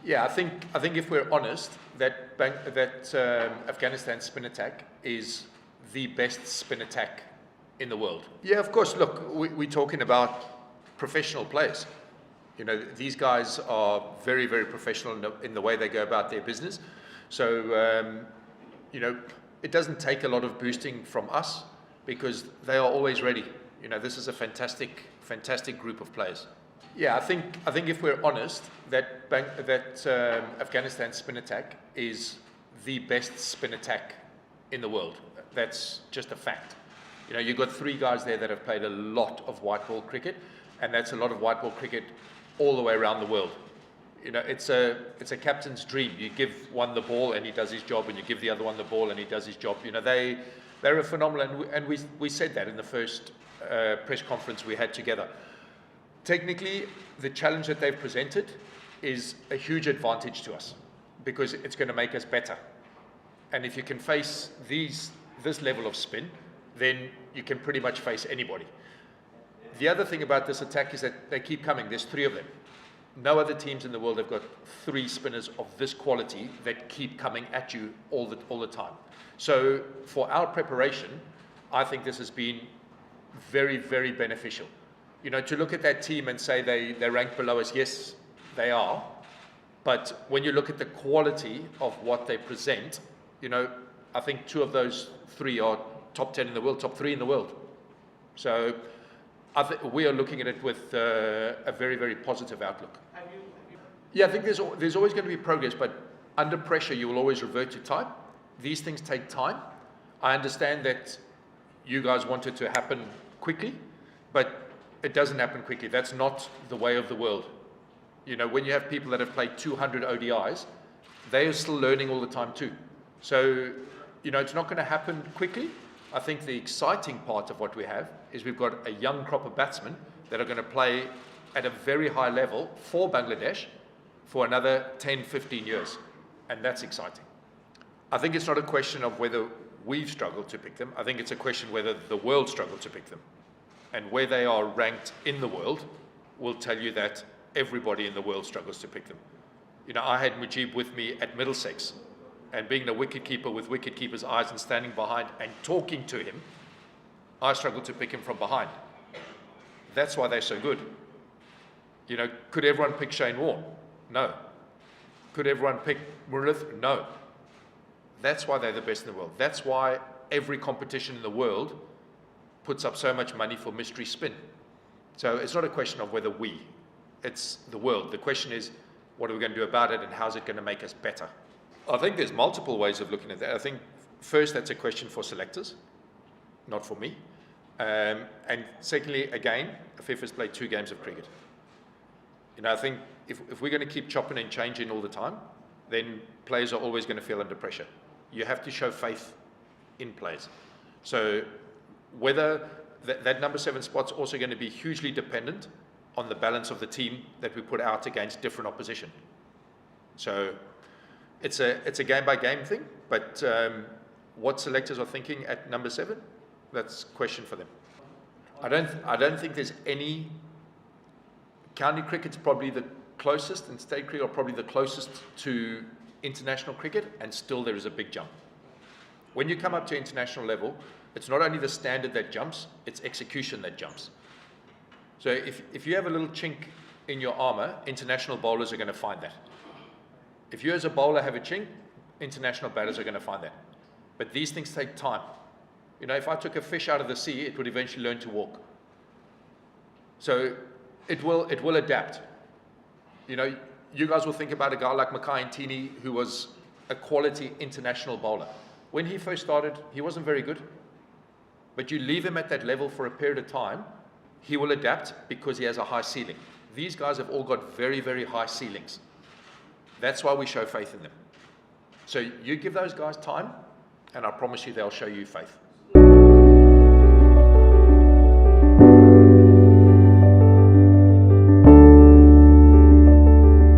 Yeah, I think if we're honest, that Afghanistan spin attack is the best spin attack in the world. Yeah, of course. Look, we're talking about professional players. You know, these guys are very, very professional in the way they go about their business. So, you know, it doesn't take a lot of boosting from us because they are always ready. You know, this is a fantastic, fantastic group of players. Yeah, I think if we're honest, that Afghanistan spin attack is the best spin attack in the world. That's just a fact. You know, you've got three guys there that have played a lot of white ball cricket, and that's a lot of white ball cricket all the way around the world. You know, it's a captain's dream. You give one the ball and he does his job, and you give the other one the ball and he does his job. You know, they're a phenomenal, and we said that in the first press conference we had together. Technically, the challenge that they've presented is a huge advantage to us because it's going to make us better. And if you can face this level of spin, then you can pretty much face anybody. The other thing about this attack is that they keep coming. There's three of them. No other teams in the world have got three spinners of this quality that keep coming at you all the time. So for our preparation, I think this has been very, very beneficial. You know, to look at that team and say they rank below us, yes, they are. But when you look at the quality of what they present, you know, I think two of those three are top 10 in the world, top 3 in the world. So we are looking at it with a very, very positive outlook. Yeah, I think there's always going to be progress, but under pressure, you will always revert to type. These things take time. I understand that you guys want it to happen quickly, but it doesn't happen quickly. That's not the way of the world. You know, when you have people that have played 200 ODIs, they are still learning all the time too. So, you know, it's not going to happen quickly. I think the exciting part of what we have is we've got a young crop of batsmen that are going to play at a very high level for Bangladesh for another 10, 15 years. And that's exciting. I think it's not a question of whether we've struggled to pick them. I think it's a question whether the world struggled to pick them. And where they are ranked in the world will tell you that everybody in the world struggles to pick them. You know, I had Mujib with me at Middlesex, and being the wicketkeeper with wicketkeeper's eyes and standing behind and talking to him, I struggled to pick him from behind. That's why they're so good. You know, could everyone pick Shane Warne? No. Could everyone pick Muralith? No. That's why they're the best in the world. That's why every competition in the world puts up so much money for mystery spin. So it's not a question of whether it's the world. The question is, what are we going to do about it and how's it going to make us better? I think there's multiple ways of looking at that. I think first, that's a question for selectors, not for me. And secondly, again, FIFA has played 2 games of cricket. You know, I think if we're going to keep chopping and changing all the time, then players are always going to feel under pressure. You have to show faith in players. So whether that number 7 spot's also going to be hugely dependent on the balance of the team that we put out against different opposition. So it's a game by game thing, but what selectors are thinking at number 7, that's a question for them. I don't think there's any. County cricket's probably the closest, and state cricket are probably the closest to international cricket, and still there is a big jump. When you come up to international level, it's not only the standard that jumps, it's execution that jumps. So if you have a little chink in your armor, international bowlers are going to find that. If you as a bowler have a chink, international batters are going to find that. But these things take time. You know, if I took a fish out of the sea, it would eventually learn to walk. So it will adapt. You know, you guys will think about a guy like Mackay Ntini, who was a quality international bowler. When he first started, he wasn't very good. But you leave him at that level for a period of time, he will adapt because he has a high ceiling. These guys have all got very, very high ceilings. That's why we show faith in them. So you give those guys time, and I promise you they'll show you faith.